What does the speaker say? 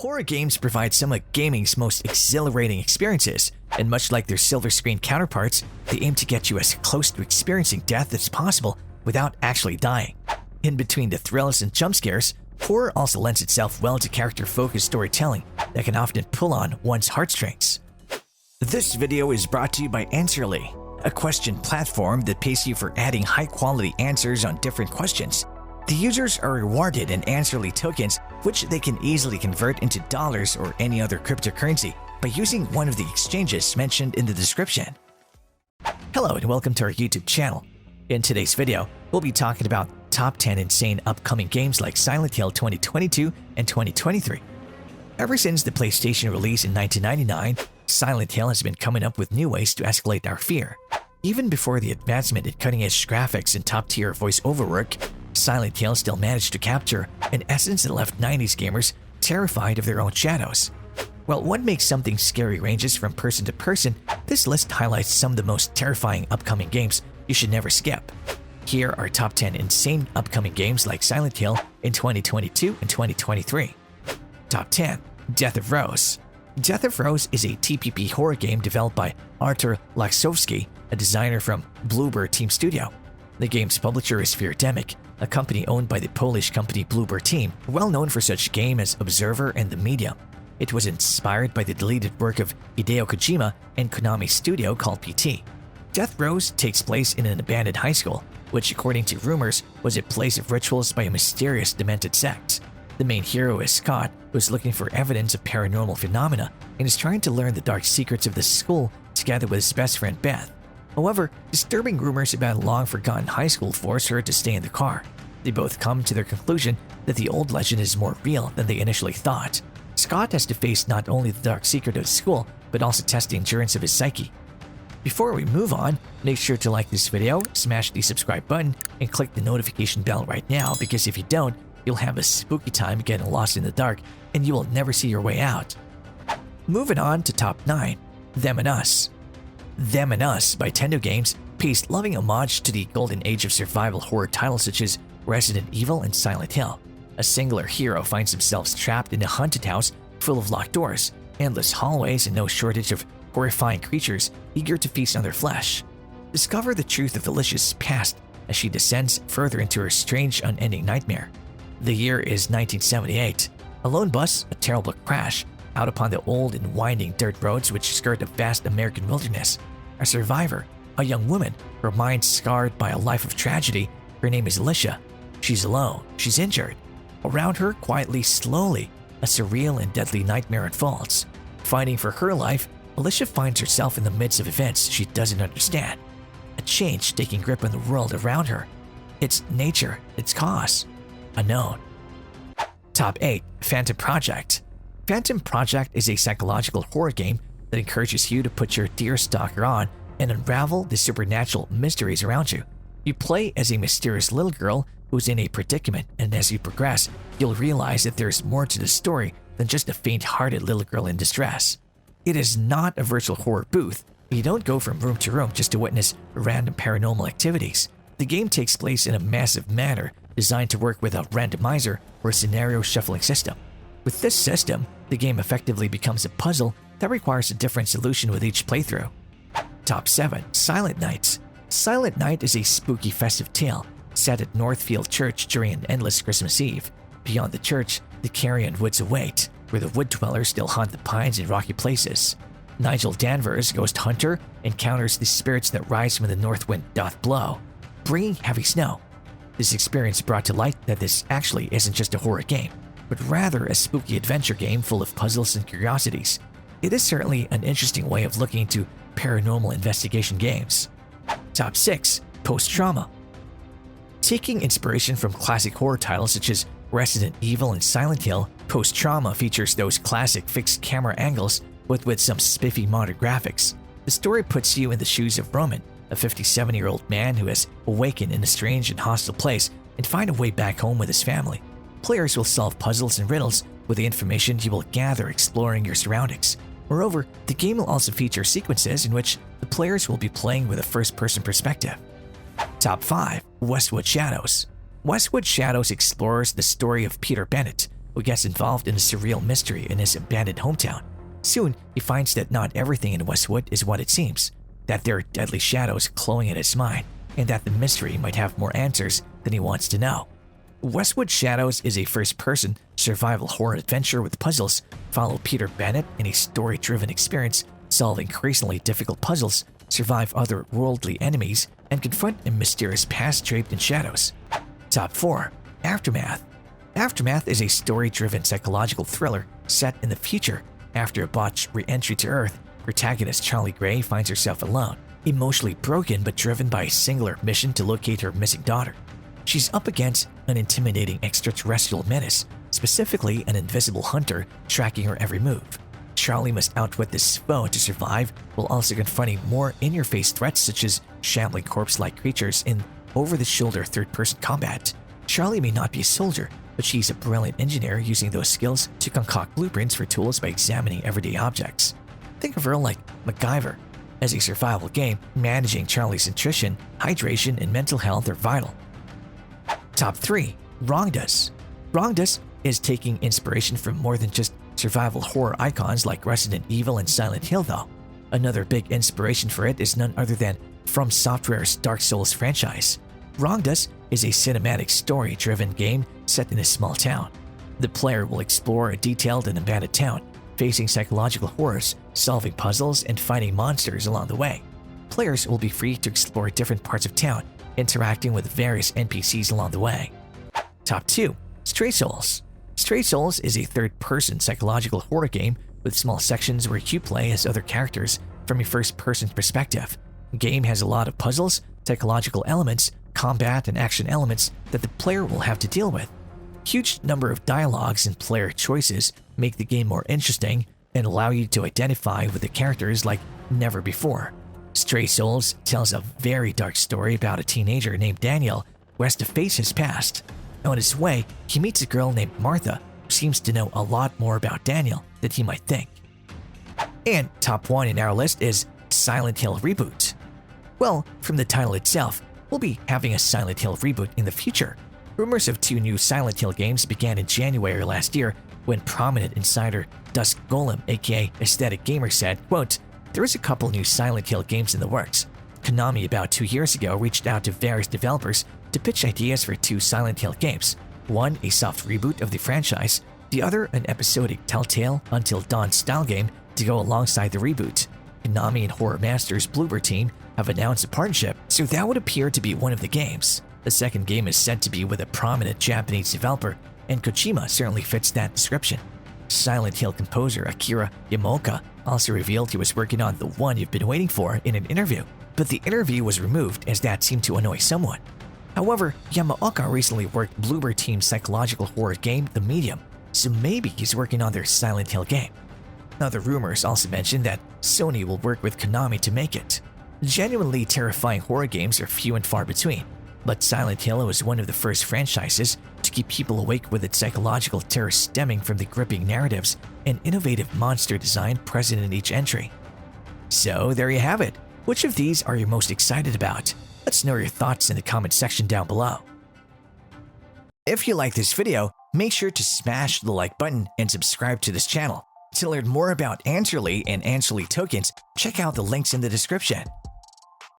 Horror games provide some of gaming's most exhilarating experiences, and much like their silver screen counterparts, they aim to get you as close to experiencing death as possible without actually dying. In between the thrills and jump scares, horror also lends itself well to character-focused storytelling that can often pull on one's heartstrings. This video is brought to you by Answerly, a question platform that pays you for adding high-quality answers on different questions. The users are rewarded in Answerly tokens, which they can easily convert into dollars or any other cryptocurrency by using one of the exchanges mentioned in the description. Hello and welcome to our YouTube channel. In today's video, we'll be talking about top 10 insane upcoming games like Silent Hill 2022 and 2023. Ever since the PlayStation release in 1999, Silent Hill has been coming up with new ways to escalate our fear. Even before the advancement in cutting-edge graphics and top-tier voice-over work, Silent Hill still managed to capture an essence that left 90s gamers terrified of their own shadows. While what makes something scary ranges from person to person, this list highlights some of the most terrifying upcoming games you should never skip. Here are top 10 insane upcoming games like Silent Hill in 2022 and 2023. Top 10. Death of Rose. Death of Rose is a TPP horror game developed by Artur Laksowski, a designer from Bluebird Team Studio. The game's publisher is Feardemic, a company owned by the Polish company Bluebird Team, well known for such games as Observer and The Medium. It was inspired by the deleted work of Hideo Kojima and Konami studio called PT. Death Rose takes place in an abandoned high school, which according to rumors was a place of rituals by a mysterious demented sect. The main hero is Scott, who is looking for evidence of paranormal phenomena and is trying to learn the dark secrets of the school together with his best friend Beth. However, disturbing rumors about a long-forgotten high school force her to stay in the car. They both come to their conclusion that the old legend is more real than they initially thought. Scott has to face not only the dark secret of the school, but also test the endurance of his psyche. Before we move on, make sure to like this video, smash the subscribe button, and click the notification bell right now because if you don't, you'll have a spooky time getting lost in the dark and you will never see your way out. Moving on to top 9, Them and Us. Them and Us by Tendo Games pays loving homage to the golden age of survival horror titles such as Resident Evil and Silent Hill. A singular hero finds himself trapped in a haunted house full of locked doors, endless hallways, and no shortage of horrifying creatures eager to feast on their flesh. Discover the truth of Alicia's past as she descends further into her strange, unending nightmare. The year is 1978. A lone bus, a terrible crash, out upon the old and winding dirt roads which skirt the vast American wilderness. A survivor, a young woman, her mind scarred by a life of tragedy. Her name is Alicia. She's alone, she's injured. Around her, quietly, slowly, a surreal and deadly nightmare unfolds. Fighting for her life, Alicia finds herself in the midst of events she doesn't understand. A change taking grip on the world around her. Its nature, its cause, unknown. Top 8. Phantom Project. Phantom Project is a psychological horror game that encourages you to put your deer stalker on and unravel the supernatural mysteries around you. You play as a mysterious little girl who's in a predicament, and as you progress, you'll realize that there's more to the story than just a faint-hearted little girl in distress. It is not a virtual horror booth. You don't go from room to room just to witness random paranormal activities. The game takes place in a massive manner designed to work with a randomizer or a scenario shuffling system. With this system, the game effectively becomes a puzzle that requires a different solution with each playthrough. Top 7. Silent Nights. Silent Night is a spooky festive tale set at Northfield Church during an endless Christmas Eve. Beyond the church, the carrion woods await, where the wood dwellers still haunt the pines in rocky places. Nigel Danvers, ghost hunter, encounters the spirits that rise when the north wind doth blow, bringing heavy snow. This experience brought to light that this actually isn't just a horror game, but rather a spooky adventure game full of puzzles and curiosities. It is certainly an interesting way of looking into paranormal investigation games. Top 6. Post-Trauma. Taking inspiration from classic horror titles such as Resident Evil and Silent Hill, Post-Trauma features those classic fixed camera angles but with some spiffy modern graphics. The story puts you in the shoes of Roman, a 57-year-old man who has awakened in a strange and hostile place and find a way back home with his family. Players will solve puzzles and riddles with the information you will gather exploring your surroundings. Moreover, the game will also feature sequences in which the players will be playing with a first-person perspective. Top 5. Westwood Shadows. Westwood Shadows explores the story of Peter Bennett, who gets involved in a surreal mystery in his abandoned hometown. Soon, he finds that not everything in Westwood is what it seems, that there are deadly shadows clawing at his mind, and that the mystery might have more answers than he wants to know. Westwood Shadows is a first-person survival horror adventure with puzzles. Follow Peter Bennett in a story-driven experience, solve increasingly difficult puzzles, survive otherworldly enemies, and confront a mysterious past draped in shadows. Top 4. Aftermath. Aftermath is a story-driven psychological thriller set in the future. After a botched re-entry to Earth, protagonist Charlie Gray finds herself alone, emotionally broken but driven by a singular mission to locate her missing daughter. She's up against an intimidating extraterrestrial menace, specifically an invisible hunter tracking her every move. Charlie must outwit this foe to survive, while also confronting more in-your-face threats such as shambling corpse-like creatures in over-the-shoulder third-person combat. Charlie may not be a soldier, but she's a brilliant engineer using those skills to concoct blueprints for tools by examining everyday objects. Think of her like MacGyver. As a survival game, managing Charlie's nutrition, hydration, and mental health are vital. Top 3. Wrongdus. Wrongdus is taking inspiration from more than just survival horror icons like Resident Evil and Silent Hill though. Another big inspiration for it is none other than From Software's Dark Souls franchise. Wrongdus is a cinematic story-driven game set in a small town. The player will explore a detailed and abandoned town, facing psychological horrors, solving puzzles, and fighting monsters along the way. Players will be free to explore different parts of town, interacting with various NPCs along the way. Top 2. Stray Souls. Stray Souls is a third-person psychological horror game with small sections where you play as other characters from a first-person perspective. The game has a lot of puzzles, psychological elements, combat, and action elements that the player will have to deal with. Huge number of dialogues and player choices make the game more interesting and allow you to identify with the characters like never before. Stray Souls tells a very dark story about a teenager named Daniel who has to face his past. On his way, he meets a girl named Martha who seems to know a lot more about Daniel than he might think. And top 1 in our list is Silent Hill Reboot. Well, from the title itself, we'll be having a Silent Hill reboot in the future. Rumors of 2 new Silent Hill games began in January last year when prominent insider Dusk Golem, aka Aesthetic Gamer, said, quote, "There is a couple new Silent Hill games in the works." Konami about 2 years ago reached out to various developers to pitch ideas for 2 Silent Hill games. One, a soft reboot of the franchise, the other, an episodic Telltale Until Dawn style game to go alongside the reboot. Konami and Horror Masters Bloober Team have announced a partnership, so that would appear to be one of the games. The second game is said to be with a prominent Japanese developer, and Kojima certainly fits that description. Silent Hill composer Akira Yamaoka also revealed he was working on the one you've been waiting for in an interview, but the interview was removed as that seemed to annoy someone. However, Yamaoka recently worked Bloober Team's psychological horror game The Medium, so maybe he's working on their Silent Hill game. Other rumors also mention that Sony will work with Konami to make it. Genuinely terrifying horror games are few and far between, but Silent Hill was one of the first franchises to keep people awake with its psychological terror stemming from the gripping narratives and innovative monster design present in each entry. So there you have it. Which of these are you most excited about? Let's know your thoughts in the comment section down below. If you like this video, make sure to smash the like button and subscribe to this channel. To learn more about Answerly and Answerly tokens, check out the links in the description.